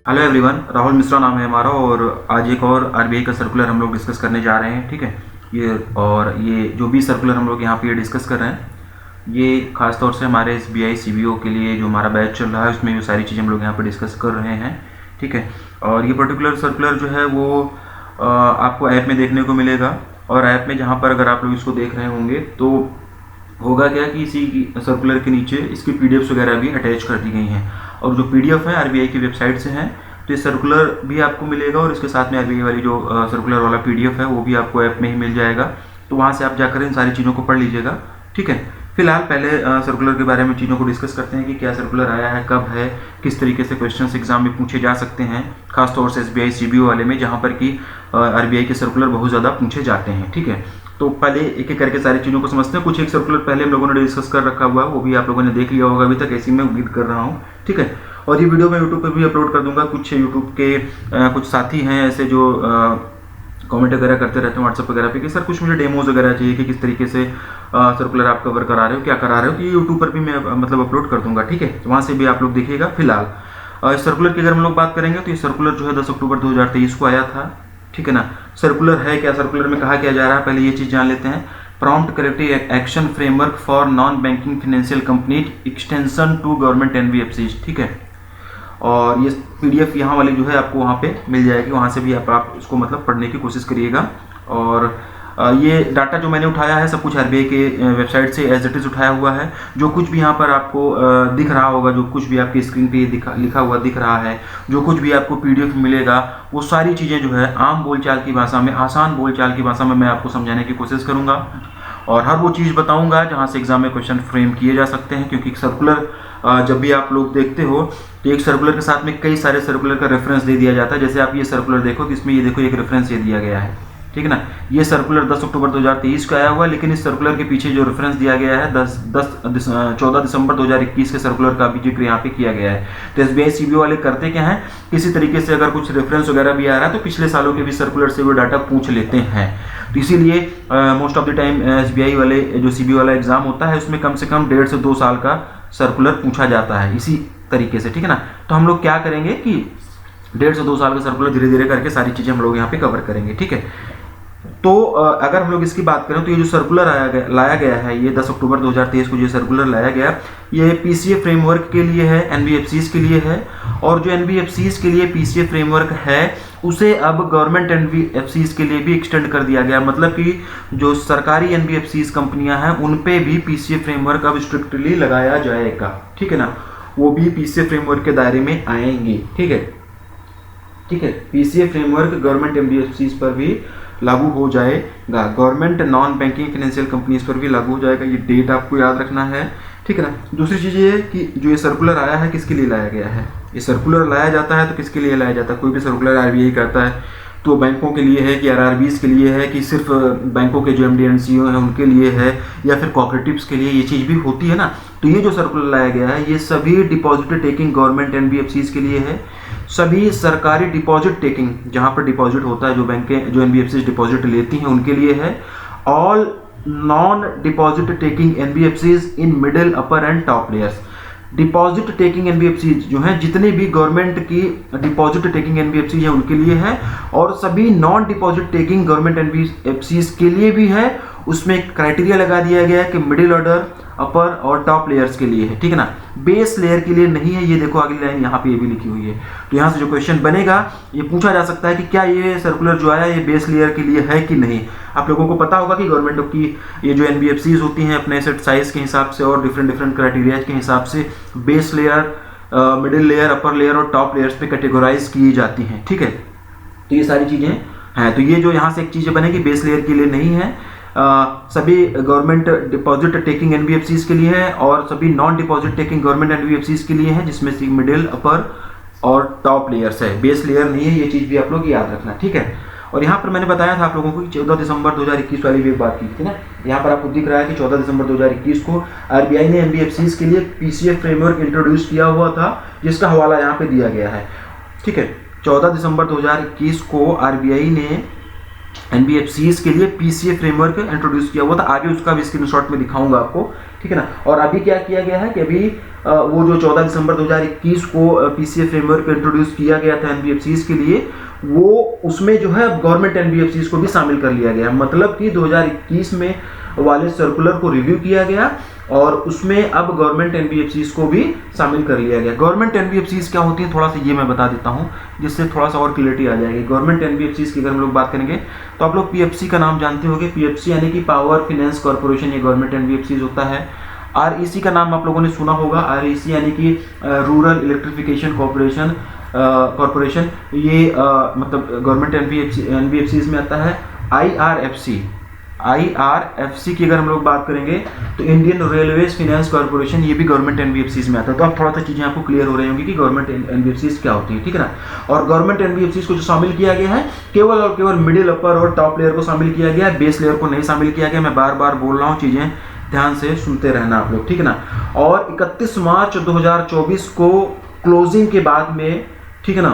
Hello everyone, Rahul Mishra नाम है हमारा और आज एक और आरबीआई का सर्कुलर हम लोग डिस्कस करने जा रहे हैं। ठीक है, ये जो भी सर्कुलर हम लोग यहाँ पे डिस्कस कर रहे हैं, ये खास तौर से हमारे एसबीआई सीबीओ के लिए जो हमारा बैच चल रहा है उसमें ये सारी चीज़ें हम लोग यहाँ पे डिस्कस कर रहे हैं। ठीक है, और ये पर्टिकुलर सर्कुलर जो है वो आपको ऐप में देखने को मिलेगा। और ऐप में जहाँ पर अगर आप लोग इसको देख रहे होंगे तो होगा क्या कि इसी सर्कुलर के नीचे इसकी पीडीएफ्स वगैरह भी अटैच कर दी गई हैं। और जो पीडीएफ है आरबीआई की वेबसाइट से है, तो ये सर्कुलर भी आपको मिलेगा और इसके साथ में आरबीआई वाली जो सर्कुलर वाला पीडीएफ है वो भी आपको ऐप में ही मिल जाएगा। तो वहाँ से आप जाकर इन सारी चीज़ों को पढ़ लीजिएगा। ठीक है, फिलहाल पहले सर्कुलर के बारे में चीज़ों को डिस्कस करते हैं कि क्या सर्कुलर आया है, कब है, किस तरीके से क्वेश्चंस एग्जाम में पूछे जा सकते हैं, खासतौर से एसबीआई सीबीओ वाले में जहाँ पर कि आरबीआई के सर्कुलर बहुत ज़्यादा पूछे जाते हैं। ठीक है, तो पहले एक एक करके सारी चीज़ों को समझते हैं। कुछ एक सर्कुलर पहले हम लोगों ने डिस्कस कर रखा हुआ है, वो भी आप लोगों ने देख लिया होगा अभी तक, ऐसे मैं उम्मीद कर रहा हूँ। ठीक है, और ये वीडियो मैं यूट्यूब पे भी अपलोड कर दूंगा। कुछ यूट्यूब के कुछ साथी हैं ऐसे जो कमेंट वगैरह करते रहते हैं व्हाट्सएप वगैरह पे कि सर कुछ मुझे डेमोज वगैरह चाहिए कि किस तरीके से सर्कुलर आप कवर करा रहे हो, क्या करा रहे हो, तो ये यूट्यूब पर भी मैं मतलब अपलोड कर दूंगा। ठीक है, तो वहाँ से भी आप लोग देखिएगा। फिलहाल इस सर्कुलर की अगर हम लोग बात करेंगे तो ये सर्कुलर जो है 10 अक्टूबर 2023 को आया था। ठीक है ना, सर्कुलर है क्या, सर्कुलर में कहा क्या जा रहा है, पहले ये चीज़ जान लेते हैं। Prompt corrective action framework for non banking financial company extension to government NBFCs. ठीक है, और ये पीडीएफ यहाँ वाली जो है आपको वहाँ पे मिल जाएगी, वहाँ से भी आप इसको मतलब पढ़ने की कोशिश करिएगा। और ये डाटा जो मैंने उठाया है सब कुछ आरबीआई के वेबसाइट से एज इट इज़ उठाया हुआ है। जो कुछ भी यहाँ पर आपको दिख रहा होगा, जो कुछ भी आपकी स्क्रीन पे लिखा हुआ दिख रहा है, जो कुछ भी आपको पीडीएफ मिलेगा, वो सारी चीज़ें जो है आम बोलचाल की भाषा में, आसान बोलचाल की भाषा में मैं आपको समझाने की कोशिश करूँगा। और हर वो चीज़ बताऊँगा जहाँ से एग्जाम में क्वेश्चन फ्रेम किए जा सकते हैं। क्योंकि सर्कुलर जब भी आप लोग देखते हो तो एक सर्कुलर के साथ में कई सारे सर्कुलर का रेफरेंस दे दिया जाता है। जैसे आप ये सर्कुलर देखो कि इसमें ये देखो एक रेफरेंस ये दिया गया है। ठीक है ना, ये सर्कुलर 10 अक्टूबर 2023 का आया हुआ है, लेकिन इस सर्कुलर के पीछे जो रेफरेंस दिया गया है 14 दिसंबर 2021 के सर्कुलर का भी जिक्र यहाँ पे किया गया है। तो एसबीआई सीबीओ वाले करते क्या है, किसी तरीके से अगर कुछ रेफरेंस वगैरह भी आ रहा है तो पिछले सालों के भी सर्कुलर से वो डाटा पूछ लेते हैं। तो इसीलिए most of the time SBI वाले जो सीबीओ वाला एग्जाम होता है उसमें कम से कम 1.5 से 2 साल का सर्कुलर पूछा जाता है इसी तरीके से। ठीक है ना, तो हम लोग क्या करेंगे कि 1.5 से 2 साल का सर्कुलर धीरे धीरे करके सारी चीज़ें हम लोग यहाँ पे कवर करेंगे। ठीक है, तो अगर हम लोग इसकी बात करें तो ये जो सर्कुलर लाया गया है, ये 10 अक्टूबर 2023 को जो सर्कुलर लाया गया, ये पीसीए फ्रेमवर्क के लिए है, एनबीएफसीज के लिए है। और जो एनबीएफसीज के लिए पीसीए फ्रेमवर्क है उसे अब गवर्नमेंट एनबीएफसीज के लिए भी एक्सटेंड कर दिया गया। मतलब कि जो सरकारी एनबीएफसीज कंपनियां हैं उन पे भी पीसीए फ्रेमवर्क अब स्ट्रिक्टली लगाया जाएगा। ठीक है ना, वो भी पीसीए फ्रेमवर्क के दायरे में आएंगे। ठीक है, ठीक है, पीसीए फ्रेमवर्क गवर्नमेंट एनबीएफसीज पर भी लागू हो जाएगा, government non banking financial companies पर भी लागू हो जाएगा। ये डेट आपको याद रखना है। ठीक है ना, दूसरी चीज़ ये है कि जो ये सर्कुलर आया है किसके लिए लाया गया है। ये सर्कुलर लाया जाता है तो किसके लिए लाया जाता है, कोई भी सर्कुलर आरबीआई करता है तो बैंकों के लिए है कि आरआरबीज के लिए है कि सिर्फ बैंकों के जो एमडी एनसीओ हैं उनके लिए है या फिर कोऑपरेटिव्स के लिए, ये चीज़ भी होती है ना। तो ये जो सर्कुलर लाया गया है ये सभी डिपॉजिट टेकिंग गवर्नमेंट एनबीएफसीज के लिए है। सभी सरकारी डिपॉजिट टेकिंग जहाँ पर डिपॉजिट होता है, जो बैंकें जो एनबीएफसीज डिपॉजिट लेती हैं उनके लिए है। All non deposit taking NBFCs in middle upper and top layers. Deposit taking NBFCs जो हैं, जितने भी गवर्नमेंट की डिपॉजिट टेकिंग एनबीएफसीज हैं उनके लिए है, और सभी non deposit taking government NBFCs के लिए भी है। उसमें एक क्राइटेरिया लगा दिया गया है कि मिडिल ऑर्डर, अपर और टॉप लेयर्स के लिए है। ठीक है ना, बेस लेयर के लिए नहीं है। ये देखो अगली लाइन यहाँ पे ये भी लिखी हुई है। तो यहाँ से जो क्वेश्चन बनेगा ये पूछा जा सकता है कि क्या ये सर्कुलर जो आया ये बेस लेयर के लिए है कि नहीं। आप लोगों को पता होगा कि गवर्नमेंट की ये जो एनबीएफसीज होती हैं अपने एसेट साइज के हिसाब से और डिफरेंट क्राइटेरिया के हिसाब से base layer, middle layer, upper layer और टॉप लेयर्स पे कैटेगराइज की जाती हैं। ठीक है, तो ये सारी चीज़ें हैं। तो ये जो यहाँ से एक चीज़ बनेगी बेस लेयर के लिए नहीं है, सभी गवर्नमेंट डिपॉजिट टेकिंग एनबीएफसीज के लिए है और सभी non deposit taking government NBFCs के लिए है, जिसमें से मिडिल, अपर और टॉप लेयर्स है, बेस लेयर नहीं है। ये चीज़ भी आप लोग याद रखना। ठीक है, और यहाँ पर मैंने बताया था आप लोगों को कि 14 दिसंबर 2021 वाली भी बात की थी ना। यहाँ पर आपको दिख रहा है कि 14 दिसंबर 2021 को आरबीआई ने एनबीएफसीज के लिए पीसीए फ्रेमवर्क इंट्रोड्यूस किया हुआ था, जिसका हवाला यहाँ पे दिया गया है। ठीक है, 14 दिसंबर 2021 को आरबीआई ने एनबीएफसीज के लिए पीसीए फ्रेमवर्क इंट्रोड्यूस किया हुआ था। आगे उसका भी स्क्रीनशॉट में दिखाऊंगा आपको, ठीक है ना। और अभी क्या किया गया है कि अभी वो जो 14 दिसंबर 2021 को पीसीए फ्रेमवर्क इंट्रोड्यूस किया गया था एनबीएफसीज के लिए, वो उसमें जो है गवर्नमेंट एनबीएफसीज को भी शामिल कर लिया गया। मतलब कि 2021 में वाले सर्कुलर को रिव्यू किया गया और उसमें अब गवर्नमेंट एनबीएफसीज को भी शामिल कर लिया गया। गवर्नमेंट एनबीएफसीज क्या होती है थोड़ा सा ये मैं बता देता हूँ, जिससे थोड़ा सा और क्लियरिटी आ जाएगी। गवर्नमेंट एनबीएफसीज की अगर हम लोग बात करेंगे तो आप लोग पीएफसी का नाम जानते होंगे। पीएफसी यानी कि पावर फाइनेंस कॉर्पोरेशन, ये गवर्नमेंट एनबीएफसीज होता है। आरईसी का नाम आप लोगों ने सुना होगा। आरईसी यानी कि रूरल इलेक्ट्रिफिकेशन कॉर्पोरेशन, ये मतलब गवर्नमेंट एनबीएफसीज में आता है। आईआरएफसी की अगर हम लोग बात करेंगे तो इंडियन रेलवेज फाइनेंस कॉर्पोरेशन, ये भी गवर्नमेंट एनबीएफसीज में आता है। तो अब थोड़ा सा चीजें आपको क्लियर हो रही होंगी कि गवर्नमेंट एनबीएफसीज क्या होती है, ठीक है ना। और गवर्नमेंट एनबीएफसीज को जो शामिल किया गया है केवल और केवल मिडिल, अपर और टॉप लेयर को शामिल किया गया है, बेस लेयर को नहीं शामिल किया गया। मैं बार बार बोल रहा हूँ, चीजें ध्यान से सुनते रहना आप लोग, ठीक है ना। और 31 मार्च 2024 को क्लोजिंग के बाद में, ठीक है ना,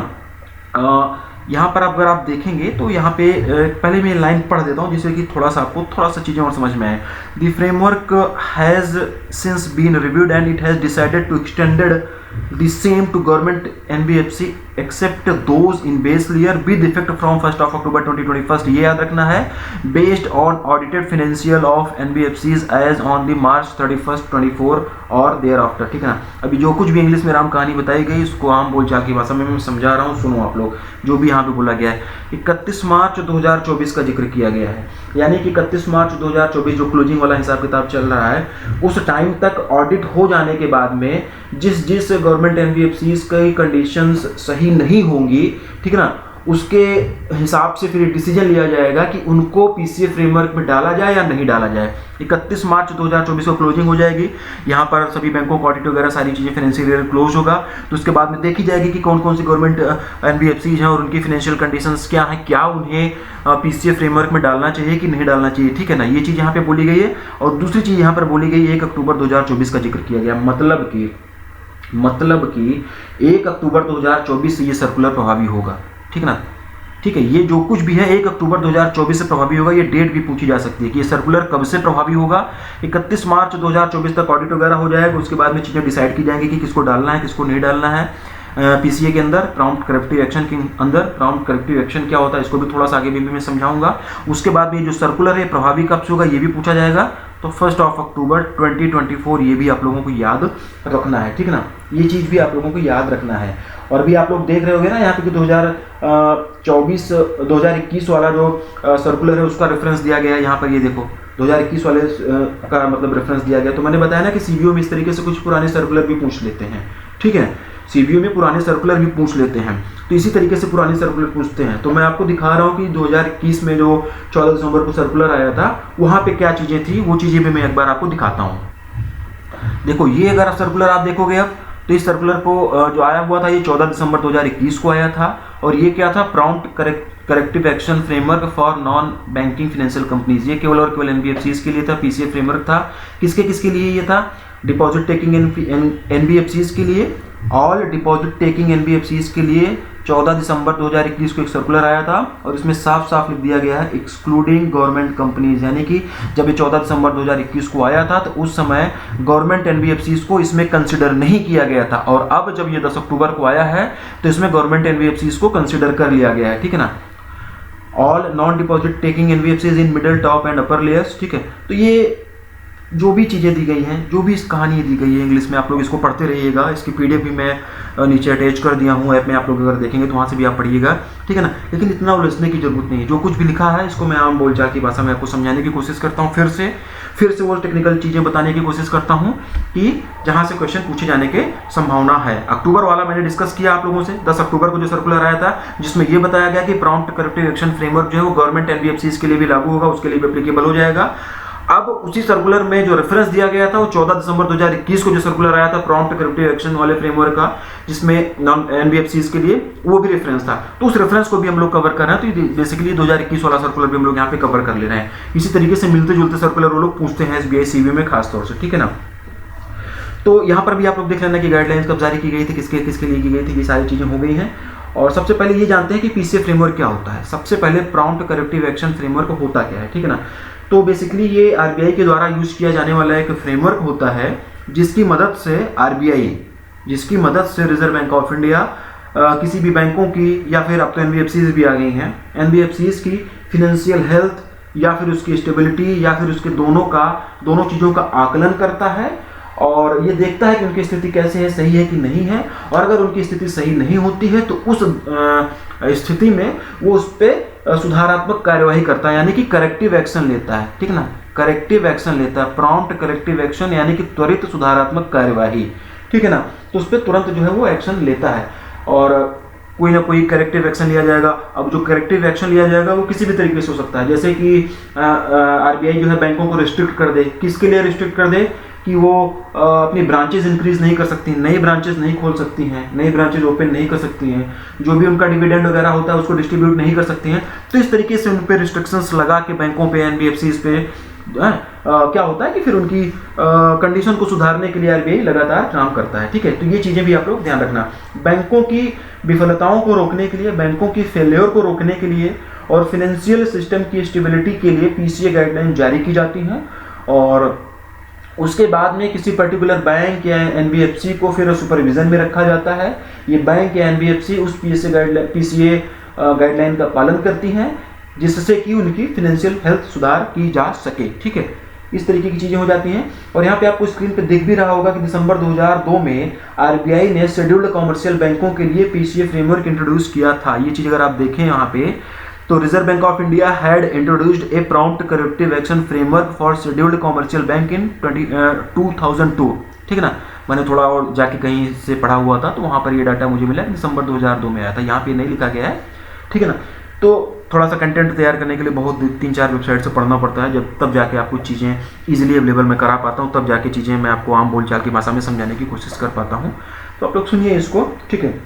यहाँ पर अगर आप देखेंगे तो यहाँ पे पहले मैं लाइन पढ़ देता हूँ जिससे कि थोड़ा सा आपको थोड़ा सा चीज़ें और समझ में आए। The framework has since been reviewed and it has decided to extended the same to government NBFC except those in base layer with effect from 1st of October 2021। ये याद रखना है, based on audited financial of NBFCs as on the March 31st 24 और thereafter, ठीक है ना। अभी जो कुछ भी इंग्लिश में राम कहानी बताई गई उसको आम बोलचाल की भाषा में मैं समझा रहा हूँ, सुनो आप लोग जो भी यहाँ पे बोला गया है। 31 मार्च 2024 का जिक्र किया गया है, यानी कि 31 मार्च 2024 जो क्लोजिंग वाला हिसाब किताब चल रहा है उस टाइम तक ऑडिट हो जाने के बाद में जिस गवर्नमेंट एनबीएफसीज की कंडीशंस सही नहीं होंगी, ठीक है ना, उसके हिसाब से फिर डिसीजन लिया जाएगा कि उनको पीसीए फ्रेमवर्क में डाला जाए या नहीं डाला जाए। 31 मार्च 2024 को क्लोजिंग हो जाएगी, यहाँ पर सभी बैंकों का ऑडिट वगैरह सारी चीज़ें फाइनेंशियल ईयर क्लोज होगा। तो उसके बाद में देखी जाएगी कि कौन कौन सी गवर्नमेंट एनबीएफसीज हैं और उनकी फाइनेंशियल कंडीशंस क्या हैं, क्या उन्हें पीसीए फ्रेमवर्क में डालना चाहिए कि नहीं डालना चाहिए, ठीक है ना। ये चीज़ यहाँ पे बोली गई है। और दूसरी चीज़ यहाँ पर बोली गई 1 अक्टूबर 2024 का जिक्र किया गया, मतलब कि 1 अक्टूबर 2024 से ये सर्कुलर प्रभावी होगा, ठीक है ना। ठीक है, ये जो कुछ भी है 1 अक्टूबर 2024 से प्रभावी होगा। ये डेट भी पूछी जा सकती है कि ये सर्कुलर कब से प्रभावी होगा। 31 मार्च 2024 तक ऑडिट वगैरह हो जाएगा, उसके बाद में चीज़ें डिसाइड की जाएंगी कि किसको डालना है किसको नहीं डालना है पीसीए के अंदर, प्रॉम्प्ट करेक्टिव एक्शन के अंदर। प्रॉम्प्ट करेक्टिव एक्शन क्या होता है इसको भी थोड़ा सा आगे भी मैं समझाऊंगा। उसके बाद में जो सर्कुलर है प्रभावी कब से होगा ये भी पूछा जाएगा। तो 1 अक्टूबर 2024 ये भी आप लोगों को याद रखना है, ठीक है ना। ये चीज़ भी आप लोगों को याद रखना है। और भी आप लोग देख रहे होंगे ना यहाँ पे कि 2021 वाला जो सर्कुलर है उसका रेफरेंस दिया गया है। यहाँ पर ये देखो 2021 वाले का मतलब रेफरेंस दिया गया। तो मैंने बताया ना कि सीबीओ में इस तरीके से कुछ पुराने सर्कुलर भी पूछ लेते हैं, ठीक है। सीबीओ में पुराने सर्कुलर भी पूछ लेते हैं, तो इसी तरीके से पुराने सर्कुलर पूछते हैं। तो मैं आपको दिखा रहा हूँ कि 2021 में जो 14 दिसंबर को सर्कुलर आया था वहाँ पे क्या चीज़ें थी, वो चीज़ें भी मैं एक बार आपको दिखाता हूँ। देखो ये अगर आप सर्कुलर आप देखोगे अब तो इस सर्कुलर को जो आया हुआ था ये 14 दिसंबर 2021 को आया था। और ये क्या था, prompt corrective action framework for non banking financial companies. ये केवल और केवल एनबीएफसीज के लिए था। पीसीए फ्रेमवर्क था किसके लिए ये था, डिपॉजिट टेकिंग एनबीएफसीज के लिए, ऑल डिपॉजिट टेकिंग एनबीएफसीज के लिए 14 दिसंबर 2021 को एक सर्कुलर आया था। और इसमें साफ साफ लिख दिया गया है एक्सक्लूडिंग गवर्नमेंट कंपनीज, यानी कि जब ये 14 दिसंबर 2021 को आया था तो उस समय गवर्नमेंट एनबीएफसीज को इसमें कंसिडर नहीं किया गया था। और अब जब ये 10 अक्टूबर को आया है तो इसमें गवर्नमेंट एनबीएफसीज को कंसिडर कर लिया गया है, ठीक है ना। All non deposit taking NBFCs in middle, top and upper layers, ठीक है। तो ये जो भी चीज़ें दी गई हैं, जो भी इस कहानी दी गई है इंग्लिश में, आप लोग इसको पढ़ते रहिएगा। इसकी पीडीएफ भी मैं नीचे अटैच कर दिया हूँ ऐप में, आप लोग अगर देखेंगे तो वहाँ से भी आप पढ़िएगा, ठीक है ना। लेकिन इतना उलझने की जरूरत नहीं है। जो कुछ भी लिखा है इसको मैं आम बोलचाल की भाषा में आपको समझाने की कोशिश करता हूँ। फिर से वो टेक्निकल चीज़ें बताने की कोशिश करता हूँ कि जहाँ से क्वेश्चन पूछे जाने की संभावना है। अक्टूबर वाला मैंने डिस्कस किया आप लोगों से, 10 अक्टूबर को जो सर्कुलर आया था जिसमें ये बताया गया कि प्रॉम्प्ट करेक्टिव एक्शन फ्रेमवर्क जो है वो गवर्नमेंट एनबीएफसीज के लिए भी लागू होगा, उसके लिए भी एप्लीकेबल हो जाएगा। अब उसी सर्कुलर में जो रेफरेंस दिया गया था वो 14 दिसंबर 2021 को जो सर्कुलर आया था प्रॉम्प्ट करेक्टिव एक्शन वाले फ्रेमवर्क का, जिसमें नॉन एनबीएफसीज के लिए वो भी रेफरेंस था। तो उस रेफरेंस को भी हम लोग कवर कर रहे हैं। तो बेसिकली 2021 वाला सर्कुलर भी हम लोग यहाँ पे कवर कर ले रहे हैं। इसी तरीके से मिलते जुलते सर्कुलर वो लोग पूछते हैं एसबीआई सीबीओ में खासतौर से, ठीक है ना। तो यहाँ पर भी आप लोग देख लेना कि गाइडलाइंस कब जारी की गई थी, किसके लिए की गई थी, ये सारी चीज़ें हो गई हैं। और सबसे पहले ये जानते हैं कि पीसीए फ्रेमवर्क क्या होता है। सबसे पहले प्रॉम्प्ट करेक्टिव एक्शन फ्रेमवर्क होता क्या है, ठीक है ना। तो बेसिकली ये आरबीआई के द्वारा यूज किया जाने वाला एक फ्रेमवर्क होता है जिसकी मदद से आरबीआई, जिसकी मदद से रिजर्व बैंक ऑफ इंडिया किसी भी बैंकों की, या फिर अब तो एनबीएफसीज भी आ गई हैं, एनबीएफसीज की फिनेंशियल हेल्थ या फिर उसकी स्टेबिलिटी या फिर उसके दोनों चीज़ों का आकलन करता है और ये देखता है कि उनकी स्थिति कैसे है, सही है कि नहीं है। और अगर उनकी स्थिति सही नहीं होती है तो उस स्थिति में वो उस पर सुधारात्मक कार्यवाही करता है, यानी कि करेक्टिव एक्शन लेता है, ठीक ना। करेक्टिव एक्शन लेता है, प्रॉम्प्ट करेक्टिव एक्शन यानी कि त्वरित सुधारात्मक कार्यवाही, ठीक है ना। तो उस पर तुरंत जो है वो एक्शन लेता है और कोई ना कोई करेक्टिव एक्शन लिया जाएगा। अब जो करेक्टिव एक्शन लिया जाएगा वो किसी भी तरीके से हो सकता है, जैसे कि आरबीआई जो है बैंकों को रिस्ट्रिक्ट कर दे। किसके लिए रिस्ट्रिक्ट कर दे कि वो अपनी ब्रांचेज इंक्रीज नहीं कर सकती, नई ब्रांचेज नहीं खोल सकती हैं, नई ब्रांचेज ओपन नहीं कर सकती हैं, जो भी उनका डिविडेंड वगैरह होता है उसको डिस्ट्रीब्यूट नहीं कर सकती हैं। तो इस तरीके से उन पर रिस्ट्रिक्शंस लगा के बैंकों पे, एनबीएफसीज पे क्या होता है कि फिर उनकी कंडीशन को सुधारने के लिए आरबीआई लगातार काम करता है, ठीक है। तो ये चीज़ें भी आप लोग ध्यान रखना। बैंकों की विफलताओं को रोकने के लिए, बैंकों की फेलियर को रोकने के लिए और फिनेंशियल सिस्टम की स्टेबिलिटी के लिए पीसीए गाइडलाइन जारी की जाती हैं और उसके बाद में किसी पर्टिकुलर बैंक या एनबीएफसी को फिर सुपरविजन में रखा जाता है। ये बैंक या एनबीएफसी उस पीसीए गाइडलाइन का पालन करती हैं जिससे कि उनकी फिनेंशियल हेल्थ सुधार की जा सके, ठीक है। इस तरीके की चीज़ें हो जाती हैं। और यहाँ पे आपको स्क्रीन पे दिख भी रहा होगा कि दिसंबर 2002 में आरबीआई ने शेड्यूल्ड कॉमर्शियल बैंकों के लिए पीसीए फ्रेमवर्क इंट्रोड्यूस किया था। ये चीज़ अगर आप देखें यहाँ पे तो reserve bank of India had introduced a prompt corrective action framework for scheduled commercial bank in 2002, ठीक है ना। मैंने थोड़ा और जाके कहीं से पढ़ा हुआ था तो वहाँ पर ये डाटा मुझे मिला दिसंबर 2002 में आया था, यहाँ पे नहीं लिखा गया है, ठीक है ना। तो थोड़ा सा कंटेंट तैयार करने के लिए बहुत 3-4 वेबसाइट से पढ़ना पड़ता है, जब तब जाके आपको चीज़ें इजीली अवेलेबल मैं करा पाता हूँ, तब जाके चीज़ें मैं आपको आम बोलचाल की भाषा में समझाने की कोशिश कर पाता हूँ। तो आप लोग सुनिए इसको, ठीक है।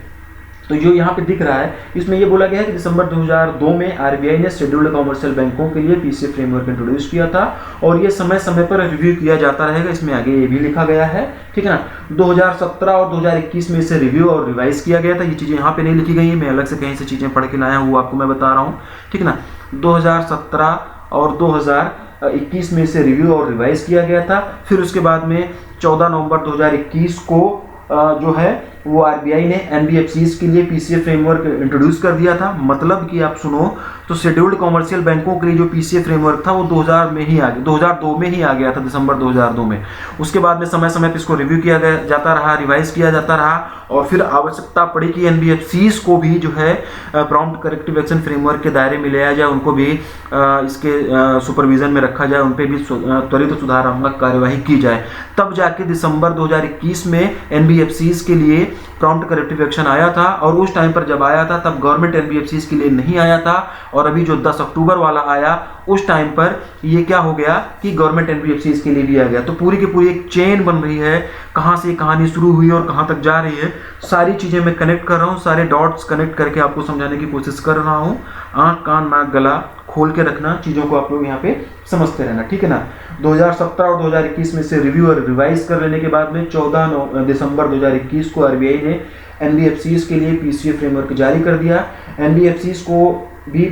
तो जो यहाँ पे दिख रहा है इसमें ये बोला गया है कि दिसंबर 2002 में आरबीआई ने शेड्यूल्ड कॉमर्शियल बैंकों के लिए पीसीए फ्रेमवर्क इंट्रोड्यूस किया था और ये समय समय पर रिव्यू किया जाता रहेगा। इसमें आगे ये भी लिखा गया है, ठीक है ना। 2017 और 2021 में इसे रिव्यू और रिवाइज किया गया था। ये चीज़ें यहाँ पे नहीं लिखी गई है, मैं अलग से कहीं से चीज़ें पढ़ के लाया हूँ, वो आपको मैं बता रहा हूँ, ठीक है ना। 2017 और 2021 में इसे रिव्यू और रिवाइज किया गया था। फिर उसके बाद में 14 नवंबर 2021 को जो है वो आरबीआई ने एनबीएफसीज के लिए पीसीए फ्रेमवर्क इंट्रोड्यूस कर दिया था। मतलब कि आप सुनो तो शेड्यूल्ड कॉमर्शियल बैंकों के लिए जो पीसीए फ्रेमवर्क था वो 2002 में ही आ गया था, दिसंबर 2002 में। उसके बाद में समय समय पर इसको रिव्यू किया जाता रहा, रिवाइज किया जाता रहा और फिर आवश्यकता पड़ी कि एनबीएफसीज को भी जो है प्रॉम्प्ट करेक्टिव एक्शन फ्रेमवर्क के दायरे में लाया जाए, उनको भी इसके सुपरविजन में रखा जाए, उन पर भी त्वरित सुधारात्मक कार्यवाही की जाए। तब जाके दिसंबर 2021 में एनबीएफसीज के लिए प्रॉम्प्ट करेक्टिव एक्शन आया था और उस टाइम पर जब आया था तब गवर्नमेंट एनबीएफसीज के लिए नहीं आया था और अभी जो 10 अक्टूबर वाला आया उस टाइम पर ये क्या हो गया कि गवर्नमेंट एनबीएफसीज के लिए भी आ गया। तो पूरी की पूरी एक चेन बन रही है, कहाँ से कहानी शुरू हुई और कहाँ तक जा रही है, सारी चीज़ें मैं कनेक्ट कर रहा हूँ, सारे डॉट्स कनेक्ट करके आपको समझाने की कोशिश कर रहा हूँ। आँख कान नाक गला खोल के रखना, चीज़ों को आप लोग यहाँ पे समझते रहना, ठीक है ना। 2017 और 2021 में से रिव्यू और रिवाइज कर लेने के बाद में 14 दिसंबर 2021 को आरबीआई ने एनबीएफसीज के लिए पीसीए फ्रेमवर्क जारी कर दिया। एनबीएफसीज को भी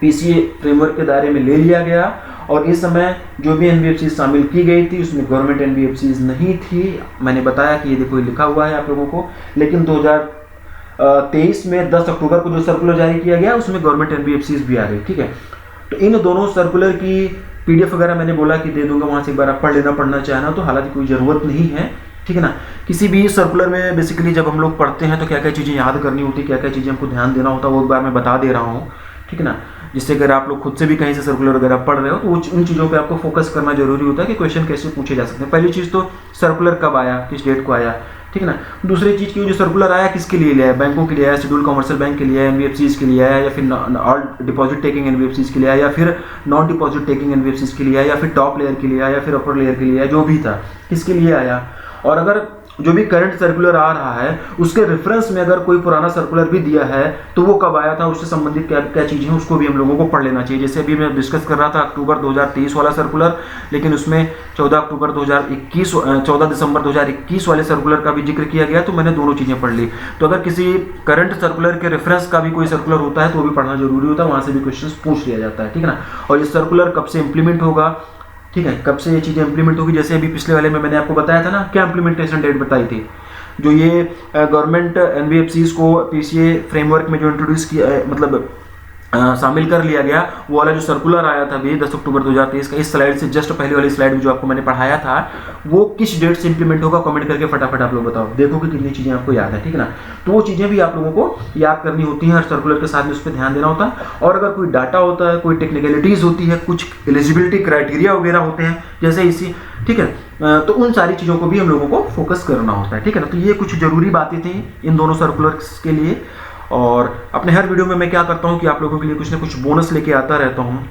पीसीए फ्रेमवर्क के दायरे में ले लिया गया और इस समय जो भी एनबीएफसी शामिल की गई थी उसमें गवर्नमेंट एनबीएफसीज नहीं थी। मैंने बताया कि ये देखो लिखा हुआ है आप लोगों को, लेकिन 2023 में 10 अक्टूबर को जो सर्कुलर जारी किया गया उसमें गवर्नमेंट एनबीएफसीज भी आ गई, ठीक है। तो इन दोनों सर्कुलर की पीडीएफ वगैरह मैंने बोला कि दे दूंगा, वहाँ से एक बार आप पढ़ लेना, पढ़ना चाहना तो, हालांकि कोई ज़रूरत नहीं है, ठीक है ना। किसी भी सर्कुलर में बेसिकली जब हम लोग पढ़ते हैं तो क्या क्या चीज़ें याद करनी होती है, क्या क्या चीज़ें हमको ध्यान देना होता है, वो एक बार मैं बता दे रहा हूँ, ठीक है ना। जिससे अगर आप लोग खुद से भी कहीं से सर्कुलर वगैरह पढ़ रहे हो तो उन चीज़ों पे आपको फोकस करना जरूरी होता है कि क्वेश्चन कैसे पूछे जा सकते हैं। पहली चीज़ तो सर्कुलर कब आया, किस डेट को आया, ठीक है ना। दूसरी चीज़ की जो सर्कुलर आया किसके लिए आया, बैंकों के लिए आया, शेड्यूल्ड कॉमर्शियल बैंक के लिए आया, एनबीएफसीज के लिए आया, या फिर ऑल डिपॉजिट टेकिंग एनबीएफसीज के लिए आया, या फिर नॉन डिपॉजिट टेकिंग एनबीएफसीज के लिए आया, या फिर टॉप लेयर के लिए आया, या फिर अपर लेयर के लिए आया, जो भी था किसके लिए आया। और अगर जो भी करंट सर्कुलर आ रहा है उसके रेफरेंस में अगर कोई पुराना सर्कुलर भी दिया है तो वो कब आया था, उससे संबंधित क्या क्या चीज़ें हैं उसको भी हम लोगों को पढ़ लेना चाहिए। जैसे अभी मैं डिस्कस कर रहा था अक्टूबर 2023 वाला सर्कुलर, लेकिन उसमें 14 दिसंबर 2021 वाले सर्कुलर का भी जिक्र किया गया, तो मैंने दोनों चीज़ें पढ़ ली। तो अगर किसी करंट सर्कुलर के रेफरेंस का भी कोई सर्कुलर होता है तो वो भी पढ़ना जरूरी होता है, वहाँ से भी क्वेश्चन पूछ लिया जाता है, ठीक है ना। और ये सर्कुलर कब से इंप्लीमेंट होगा, ठीक है, कब से ये चीज़ें इंप्लीमेंट होगी, जैसे अभी पिछले वाले में मैंने आपको बताया था ना, क्या इंप्लीमेंटेशन डेट बताई थी। जो ये गवर्नमेंट एनबीएफसीज को पीसीए फ्रेमवर्क में जो इंट्रोड्यूस किया, मतलब शामिल कर लिया गया, वो वाला जो सर्कुलर आया था अभी 10 अक्टूबर 2023 का, इस स्लाइड से जस्ट पहले वाली स्लाइड में जो आपको मैंने पढ़ाया था, वो किस डेट से इंप्लीमेंट होगा, कमेंट करके फटाफट आप लोग बताओ, देखो कि कितनी चीज़ें आपको याद है, ठीक है ना। तो वो चीज़ें भी आप लोगों को याद करनी होती हैं, हर सर्कुलर के साथ में उस पर ध्यान देना होता है। और अगर कोई डाटा होता है, कोई टेक्निकलिटीज़ होती है, कुछ एलिजिबिलिटी क्राइटेरिया वगैरह होते हैं जैसे इसी, ठीक है, तो उन सारी चीज़ों को भी हम लोगों को फोकस करना होता है, ठीक है ना। तो ये कुछ जरूरी बातें थी इन दोनों सर्कुलर्स के लिए। और अपने हर वीडियो में मैं क्या करता हूँ कि आप लोगों के लिए कुछ ना कुछ बोनस लेके आता रहता हूँ,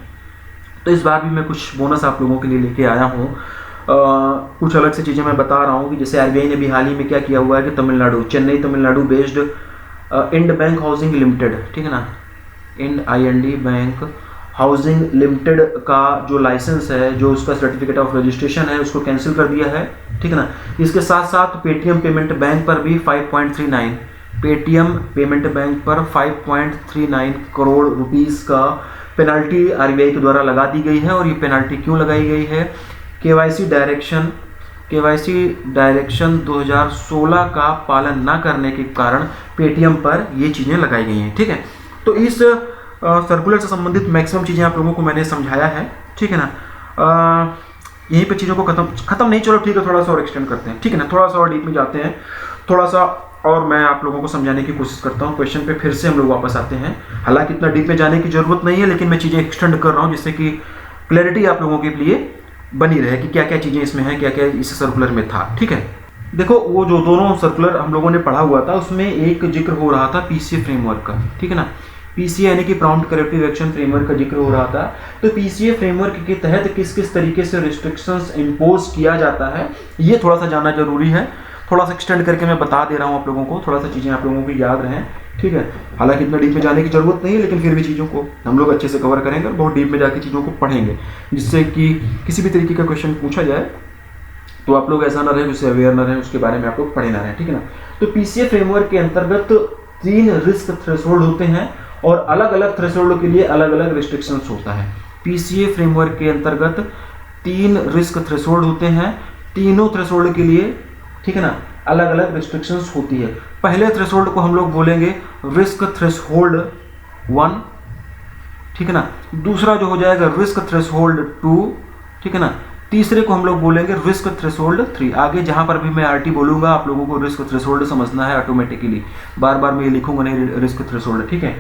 तो इस बार भी मैं कुछ बोनस आप लोगों के लिए लेके आया हूँ। कुछ अलग से चीज़ें मैं बता रहा हूँ कि जैसे आरबीआई ने भी हाल ही में क्या किया हुआ है कि Tamil Nadu, Chennai Tamil Nadu based Ind Bank Housing Limited, ठीक है ना, IND बैंक हाउसिंग लिमिटेड का जो लाइसेंस है, जो उसका सर्टिफिकेट ऑफ रजिस्ट्रेशन है, उसको कैंसिल कर दिया है, ठीक है ना। इसके साथ साथ पेटीएम पेमेंट बैंक पर भी 5.39 पेटीएम पेमेंट बैंक पर 5.39 करोड़ रुपीस का पेनल्टी आरबीआई के द्वारा लगा दी गई है। और ये पेनल्टी क्यों लगाई गई है, केवाईसी डायरेक्शन 2016 का पालन न करने के कारण पेटीएम पर ये चीज़ें लगाई गई हैं, ठीक है। तो इस सर्कुलर से संबंधित मैक्सिमम चीज़ें आप लोगों को मैंने समझाया है, ठीक है ना। यहीं पर चीज़ों को खत्म नहीं, चलो ठीक है, थोड़ा सा और एक्सटेंड करते हैं, ठीक है ना, थोड़ा सा और डीप में जाते हैं, थोड़ा सा और मैं आप लोगों को समझाने की कोशिश करता हूँ। क्वेश्चन पे फिर से हम लोग वापस आते हैं, हालांकि इतना डीप में जाने की जरूरत नहीं है, लेकिन मैं चीज़ें एक्सटेंड कर रहा हूँ जिससे कि क्लैरिटी आप लोगों के लिए बनी रहे कि क्या क्या चीज़ें इसमें हैं, क्या क्या इस सर्कुलर में था, ठीक है। देखो, वो जो दोनों सर्कुलर हम लोगों ने पढ़ा हुआ था उसमें एक जिक्र हो रहा था पीसीए फ्रेमवर्क का, ठीक है ना। पीसीए यानी कि प्रॉम्प्ट करेक्टिव एक्शन फ्रेमवर्क का जिक्र हो रहा था। तो पीसीए फ्रेमवर्क के तहत किस किस तरीके से रिस्ट्रिक्शंस इम्पोज किया जाता है, ये थोड़ा सा जानना जरूरी है। थोड़ा सा एक्सटेंड करके मैं बता दे रहा हूँ आप लोगों को, थोड़ा सा चीज़ें आप लोगों को याद रहें, ठीक है। हालांकि इतना डीप में जाने की जरूरत नहीं है, लेकिन फिर भी चीज़ों को हम लोग अच्छे से कवर करेंगे, बहुत डीप में जाके चीज़ों को पढ़ेंगे, जिससे कि किसी भी तरीके का क्वेश्चन पूछा जाए तो आप लोग ऐसा ना रहे, उससे अवेयर ना रहे, उसके बारे में आप लोग पढ़े ना रहें, ठीक है ना। तो पीसीए फ्रेमवर्क के अंतर्गत 3 रिस्क थ्रेशोल्ड होते हैं और अलग अलग थ्रेशोल्ड के लिए अलग अलग रिस्ट्रिक्शंस होता है। पीसीए फ्रेमवर्क के अंतर्गत 3 रिस्क थ्रेशोल्ड होते हैं, तीनों थ्रेशोल्ड के लिए, ठीक है ना, अलग अलग रिस्ट्रिक्शंस होती है। पहले थ्रेशोल्ड को हम लोग बोलेंगे रिस्क थ्रेशोल्ड 1, ठीक है ना। दूसरा जो हो जाएगा रिस्क थ्रेशोल्ड 2, ठीक है ना। तीसरे को हम लोग बोलेंगे रिस्क थ्रेशोल्ड 3। आगे जहां पर भी मैं आरटी बोलूंगा आप लोगों को रिस्क थ्रेशोल्ड समझना है ऑटोमेटिकली, बार बार मैं ये लिखूंगा नहीं रिस्क थ्रेशोल्ड, ठीक है।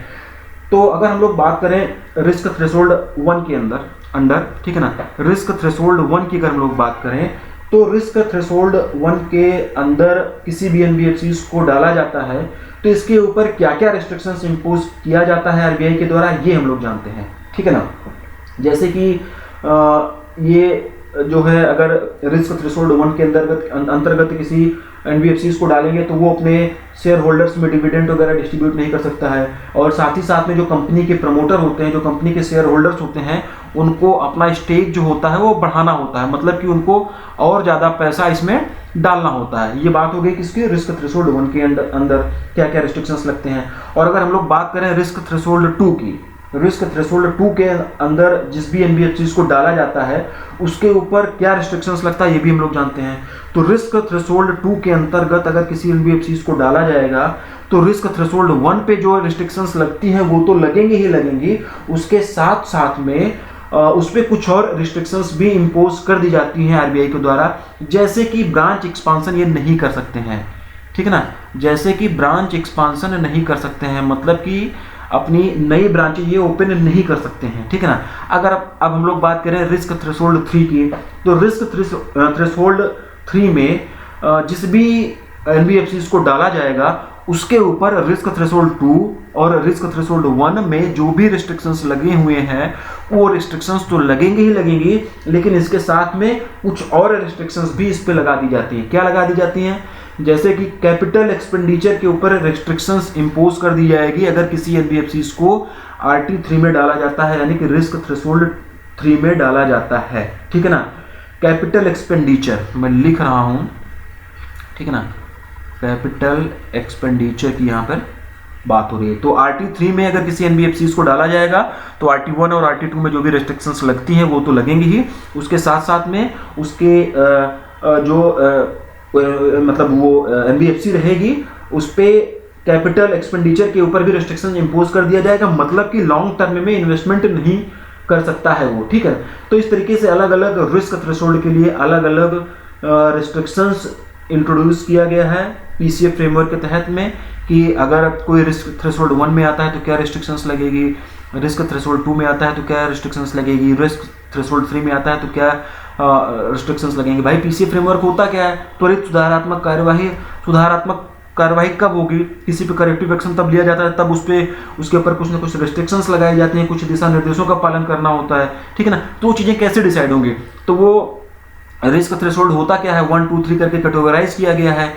तो अगर हम लोग बात करें रिस्क थ्रेशोल्ड 1 के अंदर, ठीक है ना, रिस्क थ्रेशोल्ड 1 की अगर हम लोग बात करें तो रिस्क थ्रेशोल्ड 1 के अंदर किसी भी एनबीएफसी को डाला जाता है तो इसके ऊपर क्या क्या रिस्ट्रिक्शंस इंपोज किया जाता है आरबीआई के द्वारा, ये हम लोग जानते हैं, ठीक है ना। जैसे कि ये जो है, अगर रिस्क थ्रेशोल्ड 1 के अंतर्गत किसी एनबीएफसी को डालेंगे तो वो अपने शेयर होल्डर्स में डिविडेंड वगैरह डिस्ट्रीब्यूट नहीं कर सकता है। और साथ ही साथ में जो कंपनी के प्रमोटर होते हैं, जो कंपनी के शेयर होल्डर्स होते हैं, उनको अपना स्टेक जो होता है वो बढ़ाना होता है, मतलब कि उनको और ज़्यादा पैसा इसमें डालना होता है। ये बात हो गई किसकी, रिस्क थ्रेशोल्ड 1 के अंदर क्या क्या रिस्ट्रिक्शंस लगते हैं। और अगर हम लोग बात करें रिस्क थ्रेशोल्ड 2 की, रिस्क थ्रेशोल्ड 2 के अंदर जिस भी एनबीएफसी को डाला जाता है उसके ऊपर क्या रिस्ट्रिक्शंस लगता है, ये भी हम लोग जानते हैं। तो रिस्क थ्रेशोल्ड 2 के अंतर्गत अगर किसी एनबीएफसी को डाला जाएगा तो रिस्क थ्रेशोल्ड 1 पे जो रिस्ट्रिक्शंस लगती हैं वो तो लगेंगी ही लगेंगी, उसके साथ साथ में उस पर कुछ और रिस्ट्रिक्शंस भी इम्पोज कर दी जाती हैं आरबीआई के द्वारा, जैसे कि ब्रांच एक्सपांसन ये नहीं कर सकते हैं, ठीक है ना। जैसे कि ब्रांच एक्सपांसन नहीं कर सकते हैं, मतलब कि अपनी नई ब्रांचें ये ओपन नहीं कर सकते हैं, ठीक है ना। अगर अब हम लोग बात करें रिस्क थ्रेशोल्ड 3 की, तो रिस्क थ्रेशोल्ड 3 में जिस भी एनबीएफसी को डाला जाएगा उसके ऊपर रिस्क थ्रेशोल्ड 2 और रिस्क थ्रेशोल्ड 1 में जो भी रिस्ट्रिक्शंस लगे हुए हैं वो रिस्ट्रिक्शंस तो लगेंगे ही लगेंगी, लेकिन इसके साथ में कुछ और रिस्ट्रिक्शंस भी इस पे लगा दी जाती हैं। क्या लगा दी जाती हैं जैसे कि कैपिटल एक्सपेंडिचर के ऊपर रेस्ट्रिक्शंस इंपोज कर दी जाएगी अगर किसी एनबीएफसी को RT3 में डाला जाता है, यानी कि रिस्क थ्रेशोल्ड 3 में डाला जाता है, ठीक है ना। कैपिटल एक्सपेंडिचर मैं लिख रहा हूं, ठीक है ना, कैपिटल एक्सपेंडिचर की यहां पर बात हो रही है। तो RT3 में अगर किसी एनबीएफसी को डाला जाएगा तो RT1 और RT2 में जो भी रेस्ट्रिक्शंस लगती हैं वो तो लगेंगी ही, उसके साथ साथ में उसके मतलब वो एनबीएफसी रहेगी उस पे कैपिटल एक्सपेंडिचर के ऊपर भी रेस्ट्रिक्शन इंपोज कर दिया जाएगा, मतलब कि लॉन्ग टर्म में इन्वेस्टमेंट नहीं कर सकता है वो, ठीक है। तो इस तरीके से अलग अलग रिस्क थ्रेशोल्ड के लिए अलग अलग रेस्ट्रिक्शंस इंट्रोड्यूस किया गया है पीसीए फ्रेमवर्क के तहत में, कि अगर कोई रिस्क थ्रेशोल्ड 1 में आता है तो क्या रेस्ट्रिक्शंस लगेगी, रिस्क थ्रेशोल्ड 2 में आता है तो क्या रेस्ट्रिक्शंस लगेगी, रिस्क थ्रेशोल्ड 3 में आता है तो क्या रेस्ट्रिक्शंस लगेंगे। भाई पीसीए फ्रेमवर्क होता क्या है, त्वरित सुधारात्मक कार्यवाही कब होगी, किसी पे करेक्टिव एक्शन तब लिया जाता है, तब उसके ऊपर कुछ ना कुछ रेस्ट्रिक्शंस लगाए जाते हैं, कुछ दिशा निर्देशों का पालन करना होता है, ठीक है ना। तो वो चीज़ें कैसे डिसाइड होंगी, तो वो रिस्क थ्रेशोल्ड होता क्या है 1 2 3 करके कैटेगराइज किया गया है,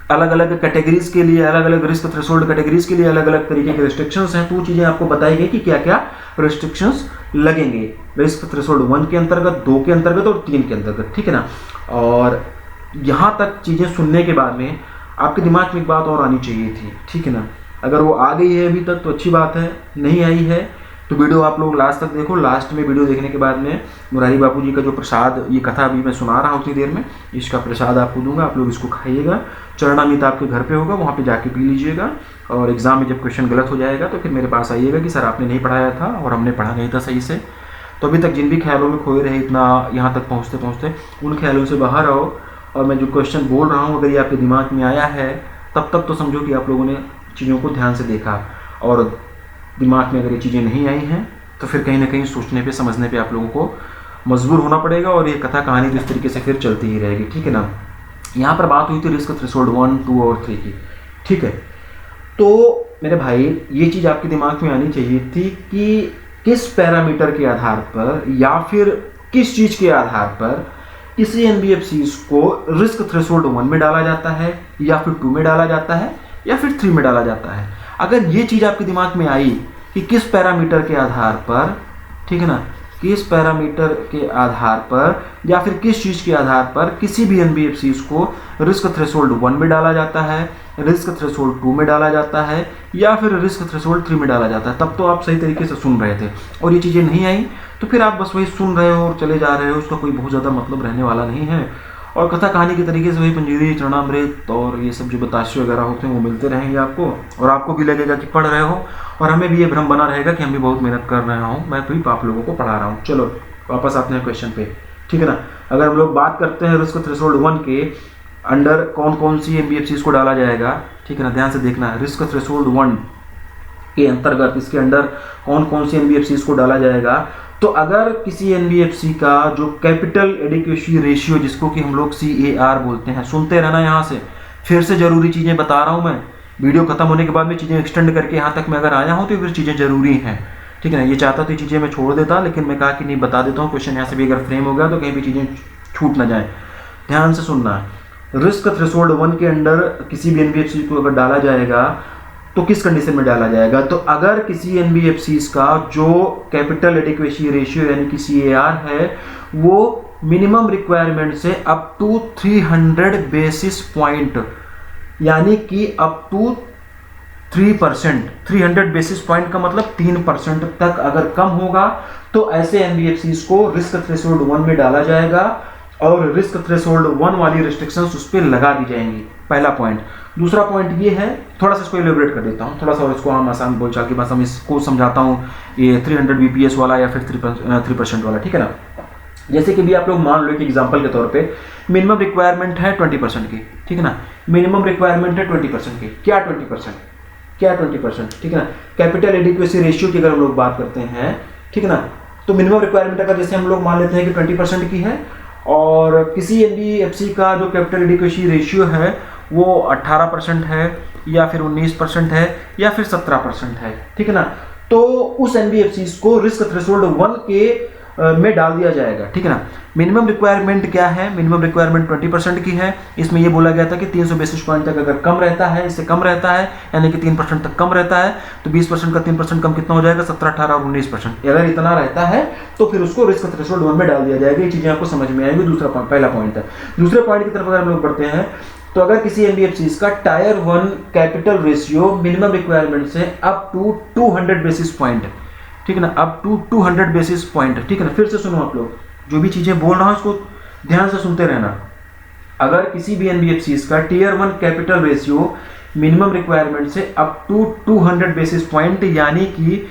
अलग अलग कैटेगरीज के लिए, अलग अलग रिस्क थ्रेशोल्ड कैटेगरीज के लिए अलग अलग तरीके के रेस्ट्रिक्शंस हैं। तो चीज़ें आपको बताई गई कि क्या क्या रेस्ट्रिक्शंस लगेंगे रिस्क थ्रेशोल्ड 1 के अंतर्गत, 2 के अंतर्गत और 3 के अंतर्गत, ठीक है ना। और यहाँ तक चीज़ें सुनने के बाद में आपके दिमाग में एक बात और आनी चाहिए थी, ठीक है ना। अगर वो आ गई है अभी तक तो अच्छी बात है, नहीं आई है तो वीडियो आप लोग लास्ट तक देखो। लास्ट में वीडियो देखने के बाद में मुरारी बापू जी का जो प्रसाद, ये कथा अभी मैं सुना रहा हूँ उतनी देर में, इसका प्रसाद आपको दूंगा, आप लोग इसको खाइएगा। चरणामृत आपके घर पे होगा, वहाँ पे जाके पी लीजिएगा, और एग्जाम में जब क्वेश्चन गलत हो जाएगा तो फिर मेरे पास आइएगा कि सर आपने नहीं पढ़ाया था और हमने पढ़ा नहीं था सही से। तो अभी तक जिन भी ख्यालों में खोए रहे इतना यहाँ तक पहुँचते पहुँचते, उन ख्यालों से बाहर आओ, और मैं जो क्वेश्चन बोल रहा हूँ अगर ये आपके दिमाग में आया है तब तक तो समझो कि आप लोगों ने चीज़ों को ध्यान से देखा, और दिमाग में अगर ये चीज़ें नहीं आई हैं तो फिर कहीं ना कहीं सोचने पे समझने पे आप लोगों को मजबूर होना पड़ेगा, और ये कथा कहानी तो इस तरीके से फिर चलती ही रहेगी, ठीक है ना। यहाँ पर बात हुई थी रिस्क थ्रेशोल्ड 1 2 और 3 की, ठीक है। तो मेरे भाई ये चीज़ आपके दिमाग में आनी चाहिए थी कि किस पैरामीटर के आधार पर या फिर किस चीज़ के आधार पर किसी एनबीएफसी को रिस्क थ्रेशोल्ड 1 में डाला जाता है, या फिर 2 में डाला जाता है, या फिर 3 में डाला जाता है। अगर ये चीज़ आपके दिमाग में आई कि किस पैरामीटर के आधार पर, ठीक है ना, किस पैरामीटर के आधार पर या फिर किस चीज़ के आधार पर किसी भी एनबीएफसी को रिस्क थ्रेशोल्ड 1 में डाला जाता है, रिस्क थ्रेशोल्ड 2 में डाला जाता है, या फिर रिस्क थ्रेशोल्ड 3 में डाला जाता है, तब तो आप सही तरीके से सुन रहे थे। और ये चीज़ें नहीं आई तो फिर आप बस वही सुन रहे हो और चले जा रहे हो, उसका कोई बहुत ज़्यादा मतलब रहने वाला नहीं है। और कथा कहानी के तरीके से वही पंजीरी, चरणामृत और ये सब जो बताशे वगैरह होते हैं वो मिलते रहेंगे आपको, और आपको भी लगेगा कि पढ़ रहे हो, और हमें भी ये भ्रम बना रहेगा कि हम भी बहुत मेहनत कर रहा हूँ, मैं भी आप लोगों को पढ़ा रहा हूँ। चलो वापस आते हैं क्वेश्चन पे, ठीक है ना। अगर हम लोग बात करते हैं रिस्क थ्रेशोल्ड 1 के अंडर कौन कौन सी एनबीएफसी को डाला जाएगा, ठीक है ना, ध्यान से देखना है। रिस्क थ्रेशोल्ड 1 के अंतर्गत इसके अंडर कौन कौन सी एनबीएफसी को डाला जाएगा, तो अगर किसी एनबीएफसी का जो कैपिटल एडिक्वेसी रेशियो, जिसको कि हम लोग CAR बोलते हैं, सुनते रहना यहाँ से, फिर से ज़रूरी चीज़ें बता रहा हूँ मैं, वीडियो खत्म होने के बाद में चीज़ें एक्सटेंड करके यहाँ तक मैं अगर आया हूँ तो फिर चीज़ें ज़रूरी हैं, ठीक है ना। ये चाहता तो ये चीज़ें मैं छोड़ देता, लेकिन मैं कहा कि नहीं बता देता हूँ, क्वेश्चन यहाँ से भी अगर फ्रेम हो गया तो कहीं भी चीज़ें छूट ना जाए। ध्यान से सुनना है, रिस्क थ्रेशोल्ड 1 के अंडर किसी भी एनबीएफसी को अगर डाला जाएगा तो किस कंडीशन में डाला जाएगा, तो अगर किसी एनबीएफसी का जो कैपिटल एडिक्वेसी रेशियो यानी कि CAR है वो मिनिमम रिक्वायरमेंट से अप टू 300 बेसिस पॉइंट, यानी कि अप टू 3%, 300 बेसिस पॉइंट का मतलब 3% तक अगर कम होगा तो ऐसे एनबीएफसी को रिस्क थ्रेशोल्ड 1 में डाला जाएगा, और रिस्क थ्रेशोल्ड 1 वाली रिस्ट्रिक्शंस उस पर लगा दी जाएंगी। पहला पॉइंट। दूसरा पॉइंट ये है, थोड़ा सा इसको एलिब्रेट कर देता हूँ, थोड़ा सा इसको आम आसान बोलचाल की भाषा में इसको समझाता हूँ, ये 300 BPS वाला या फिर 3% वाला, ठीक है ना। जैसे कि भी आप लोग मान लो कि एग्जांपल के तौर पे मिनिमम रिक्वायरमेंट है 20% की, ठीक है ना, मिनिमम रिक्वायरमेंट है 20% की। क्या 20%, ठीक है ना। कैपिटल एडिक्वेसी रेशियो की अगर हम लोग बात करते हैं, ठीक है ना, तो मिनिमम रिक्वायरमेंट अगर जैसे हम लोग मान लेते हैं कि 20% की है, और किसी एनबीएफसी का जो कैपिटल एडिक्वेसी रेशियो है वो 18% है, या फिर 19% है, या फिर 17% है, ठीक है ना, तो उस एनबीएफसी को रिस्क थ्रेशोल्ड 1 के में डाल दिया जाएगा, ठीक है ना। मिनिमम रिक्वायरमेंट क्या है, मिनिमम रिक्वायरमेंट 20% की है। इसमें ये बोला गया था कि 300 बेसिस पॉइंट तक अगर कम रहता है, इससे कम रहता है, यानी कि 3% तक कम रहता है, तो 20% का 3% कम कितना हो जाएगा, 17, 18 और 19%। अगर इतना रहता है तो फिर उसको रिस्क थ्रेशोल्ड 1 में डाल दिया जाएगा। ये चीज़ें आपको समझ में आएंगी। दूसरा पॉइंट, पहला पॉइंट है। दूसरे पॉइंट की तरफ अगर हम लोग बढ़ते हैं तो अगर किसी एनबीएफसी का tyre 1 capital ratio minimum requirement से अप टू 200 बेसिस पॉइंट, ठीक है ना, अप टू 200 बेसिस पॉइंट, ठीक है ना। फिर से सुनो आप लोग, जो भी चीजें बोल रहा हूं उसको ध्यान से सुनते रहना। अगर किसी भी एनबीएफसी का tier 1 capital ratio minimum requirement से अप टू 200 बेसिस पॉइंट यानी कि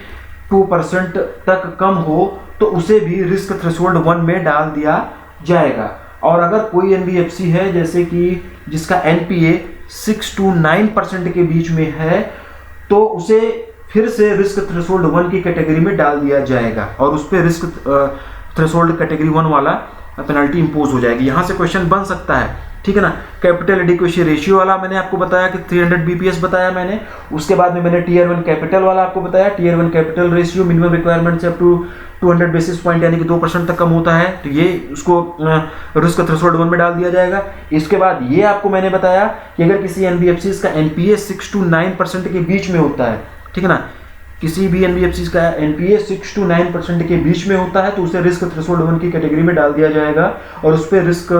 2% तक कम हो तो उसे भी रिस्क थ्रेशोल्ड 1 में डाल दिया जाएगा। और अगर कोई एनबीएफसी है जैसे कि जिसका एनपीए 6 to 9% के बीच में है तो उसे फिर से रिस्क थ्रेशोल्ड 1 की कैटेगरी में डाल दिया जाएगा और उस पर रिस्क थ्रेशोल्ड कैटेगरी 1 वाला पेनल्टी इंपोज हो जाएगी। यहां से क्वेश्चन बन सकता है, ठीक है ना। कैपिटल एडिक्वेसी रेशियो वाला मैंने आपको बताया कि 300 बीपीएस बताया मैंने। उसके बाद में मैंने टियर 1 कैपिटल वाला आपको बताया, tier 1 capital ratio minimum requirement से अप टू 200 बेसिस पॉइंट यानी कि 2% तक कम होता है, तो ये उसको रिस्क थ्रेशोल्ड 1 में डाल दिया जाएगा। इसके बाद ये आपको मैंने बताया कि अगर किसी एनबीएफसी का एनपीए 6 to 9% के बीच में होता है, ठीक है ना, किसी भी एनबीएफसी का एनपीए 6 to 9% के बीच में होता है तो उसे रिस्क थ्रेशोल्ड 1 की कैटेगरी में डाल दिया जाएगा और उस पर रिस्क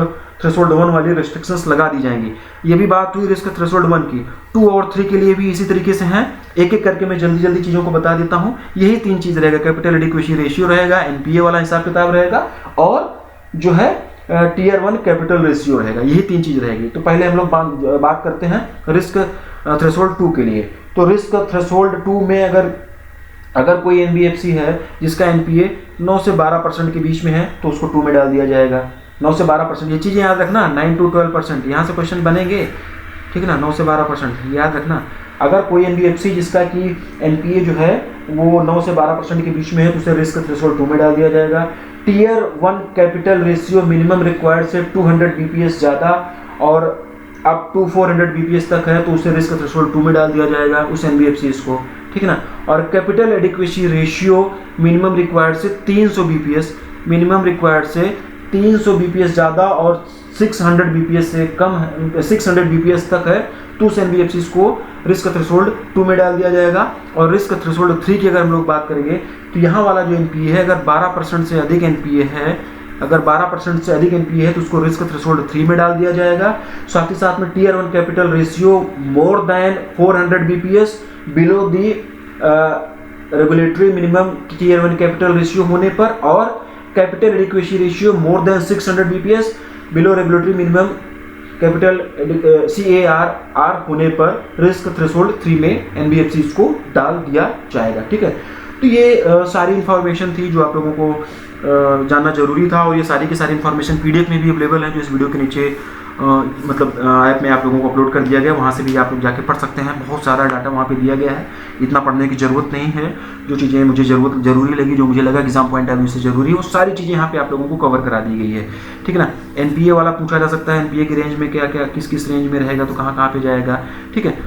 थ्रेशोल्ड 1 वाली रेस्ट्रिक्शंस लगा दी जाएंगी। ये भी बात हुई रिस्क थ्रेशोल्ड 1 की। 2 और 3 के लिए भी इसी तरीके से हैं। एक एक करके मैं जल्दी जल्दी चीज़ों को बता देता हूँ। यही 3 चीज़ रहेगा, कैपिटल एडिक्वेसी रेशियो रहेगा, एनपीए वाला हिसाब किताब रहेगा और जो है टियर 1 कैपिटल रेशियो रहेगा। यही 3 चीज़ रहेगी। तो पहले हम लोग बात करते हैं रिस्क थ्रेशोल्ड 2 के लिए। तो रिस्क थ्रेशोल्ड 2 में अगर कोई एनबीएफसी है जिसका एनपीए 9 से 12% के बीच में है तो उसको 2 में डाल दिया जाएगा। 9 से 12%, ये चीज़ें याद रखना। 9 to 12%, यहाँ से क्वेश्चन बनेंगे, ठीक है ना। 9 से 12% याद रखना। अगर कोई एनबीएफसी जिसका कि एनपीए जो है वो 9 से 12% के बीच में है तो उसे रिस्क थ्रेशोल्ड 2 में डाल दिया जाएगा। Tier 1 capital ratio minimum required से 200 बीपीएस ज़्यादा और अप टू 400 बीपीएस तक है तो उसे रिस्क थ्रेशोल्ड 2 में डाल दिया जाएगा उस एनबीएफसी को, ठीक है ना। और capital adequacy ratio minimum required से 300 बीपीएस, मिनिमम रिक्वायर्ड से 300 बीपीएस ज़्यादा और 600 बीपीएस से कम, 600 बीपीएस तक है तो उस एनबीएफसी को रिस्क थ्रेशोल्ड 2 में डाल दिया जाएगा। और रिस्क थ्रेशोल्ड 3 की अगर हम लोग बात करेंगे तो यहाँ वाला जो एनपीए है अगर 12% से अधिक एनपीए है, अगर 12% से अधिक एनपीए है तो उसको रिस्क थ्रेशोल्ड 3 में डाल दिया जाएगा। साथ ही साथ में tier 1 capital ratio more than 400 BPS below the regulatory minimum tier 1 capital ratio होने पर और capital adequacy ratio more than 600 BPS below regulatory minimum capital CAR होने पर रिस्क थ्रेशोल्ड 3 में एनबीएफसी को डाल दिया जाएगा, ठीक है। तो ये सारी इन्फॉर्मेशन थी जो आप लोगों को जानना जरूरी था और ये सारी की सारी इन्फॉर्मेशन पीडीएफ में भी अवेलेबल है जो इस वीडियो के नीचे मतलब ऐप में आप लोगों को अपलोड कर दिया गया। वहाँ से भी आप लोग जाके पढ़ सकते हैं। बहुत सारा डाटा वहाँ पे दिया गया है, इतना पढ़ने की ज़रूरत नहीं है। जो चीज़ें मुझे जरूरी लगी, जो मुझे लगा एग्जाम पॉइंट ऑफ व्यू से जरूरी है, वो सारी चीज़ें यहाँ पे आप लोगों को कवर करा दी गई है, ठीक है ना। एनपीए वाला पूछा जा सकता है, एनपीए की रेंज में क्या क्या किस किस रेंज में रहेगा तो कहाँ कहाँ पे जाएगा, ठीक है।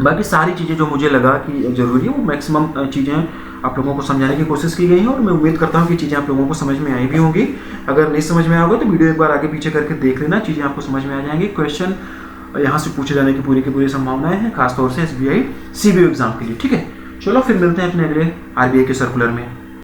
बाकी सारी चीज़ें जो मुझे लगा कि ज़रूरी है वो मैक्सिमम चीज़ें आप लोगों को समझाने की कोशिश की गई है और मैं उम्मीद करता हूँ कि चीज़ें आप लोगों को समझ में आई भी होंगी। अगर नहीं समझ में आएगा तो वीडियो एक बार आगे पीछे करके देख लेना, चीज़ें आपको समझ में आ जाएंगी। क्वेश्चन यहाँ से पूछे जाने की पूरी संभावनाएं हैं, खासतौर से SBI CBO एग्जाम के लिए, ठीक है। चलो फिर मिलते हैं अपने अगले RBI के सर्कुलर में।